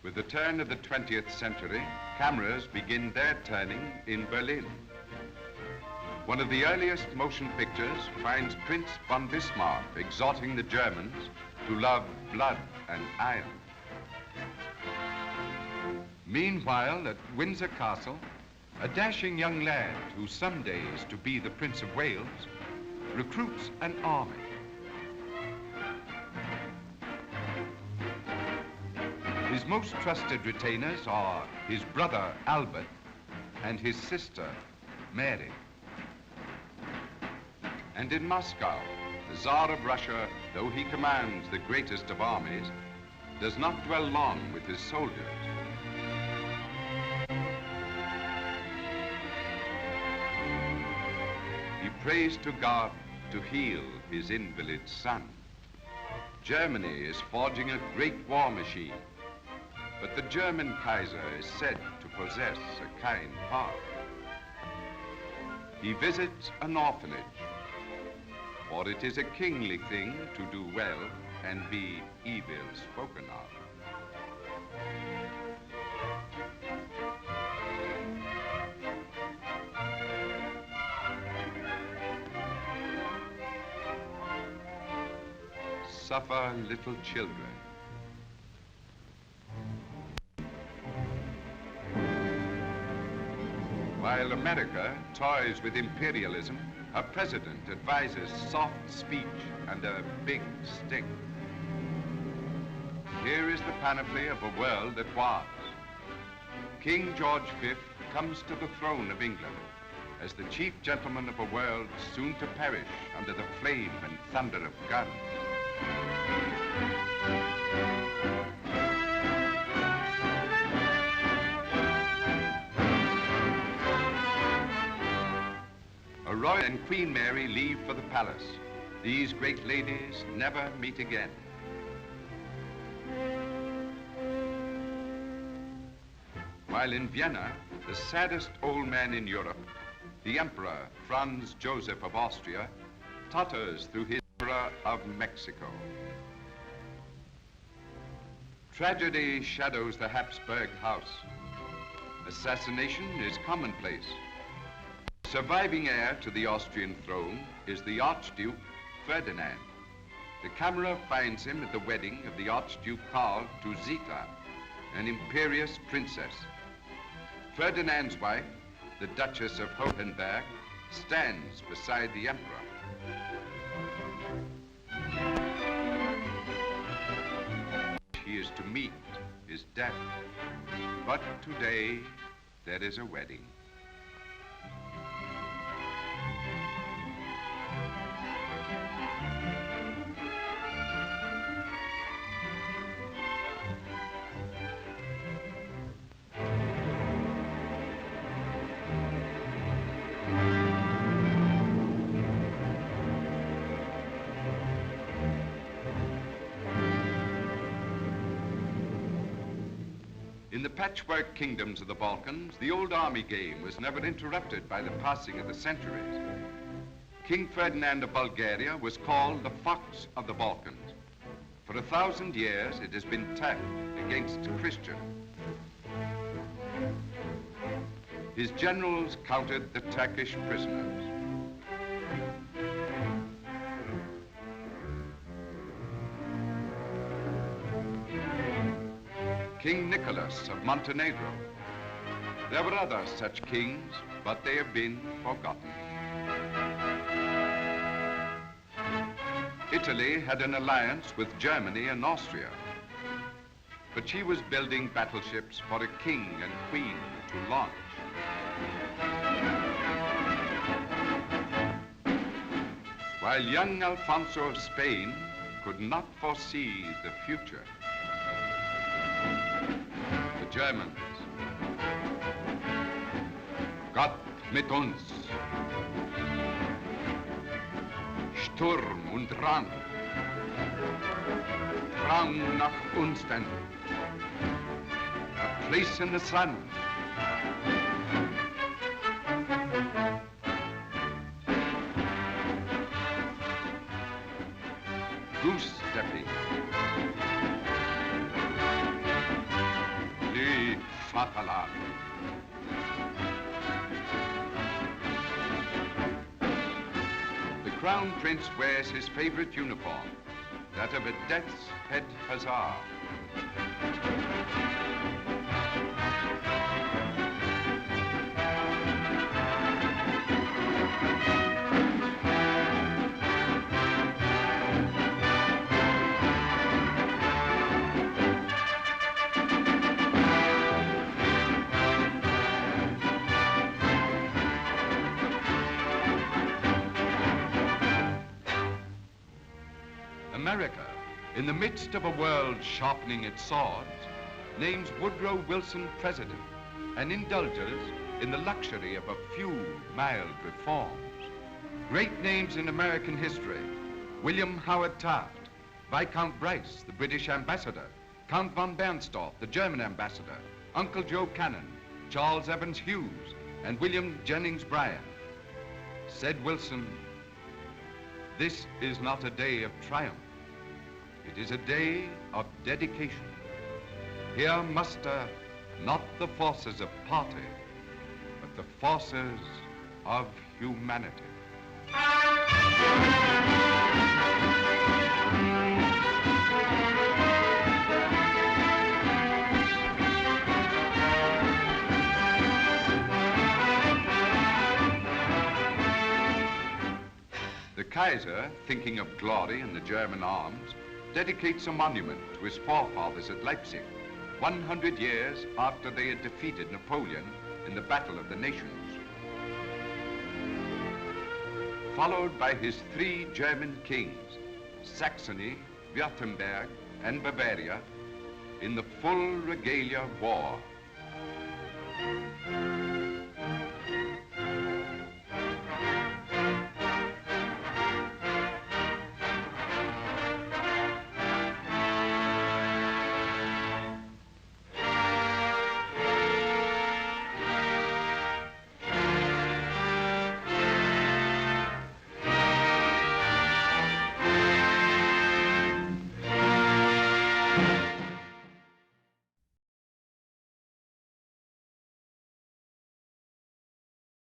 With the turn of the 20th century, cameras begin their turning in Berlin. One of the earliest motion pictures finds Prince von Bismarck exhorting the Germans to love blood and iron. Meanwhile, at Windsor Castle, a dashing young lad who someday is to be the Prince of Wales recruits an army. His most trusted retainers are his brother Albert and his sister Mary. And in Moscow, the Tsar of Russia, though he commands the greatest of armies, does not dwell long with his soldiers. He prays to God to heal his invalid son. Germany is forging a great war machine, but the German Kaiser is said to possess a kind heart. He visits an orphanage, for it is a kingly thing to do well and be evil spoken of. Suffer little children. While America toys with imperialism, her president advises soft speech and a big stick. Here is the panoply of a world that was. King George V comes to the throne of England as the chief gentleman of a world soon to perish under the flame and thunder of guns. A royal and Queen Mary leave for the palace. These great ladies never meet again. While in Vienna, the saddest old man in Europe, the Emperor Franz Joseph of Austria, totters through his Emperor of Mexico. Tragedy shadows the Habsburg house. Assassination is commonplace. Surviving heir to the Austrian throne is the Archduke Ferdinand. The camera finds him at the wedding of the Archduke Karl to Zita, an imperious princess. Ferdinand's wife, the Duchess of Hohenberg, stands beside the emperor. He is to meet his death, but today there is a wedding. In the patchwork kingdoms of the Balkans, the old army game was never interrupted by the passing of the centuries. King Ferdinand of Bulgaria was called the Fox of the Balkans. For 1,000 years, it has been Turk against Christian. His generals counted the Turkish prisoners. King Nicholas of Montenegro. There were other such kings, but they have been forgotten. Italy had an alliance with Germany and Austria, but she was building battleships for a king and queen to launch. While young Alfonso of Spain could not foresee the future. The Germans. Gott mit uns. Sturm und Drang. Drang nach Unsten. A place in the sun. Goose stepping. Vaterland. The Crown Prince wears his favorite uniform, that of a Death's Head Hussar. America, in the midst of a world sharpening its swords, names Woodrow Wilson president and indulges in the luxury of a few mild reforms. Great names in American history: William Howard Taft, Viscount Bryce, the British ambassador, Count von Bernstorff, the German ambassador, Uncle Joe Cannon, Charles Evans Hughes, and William Jennings Bryan. Said Wilson, "This is not a day of triumph. It is a day of dedication. Here muster not the forces of party, but the forces of humanity." The Kaiser, thinking of glory in the German arms, dedicates a monument to his forefathers at Leipzig, 100 years after they had defeated Napoleon in the Battle of the Nations. Followed by his 3 German kings, Saxony, Württemberg, and Bavaria, in the full regalia of war.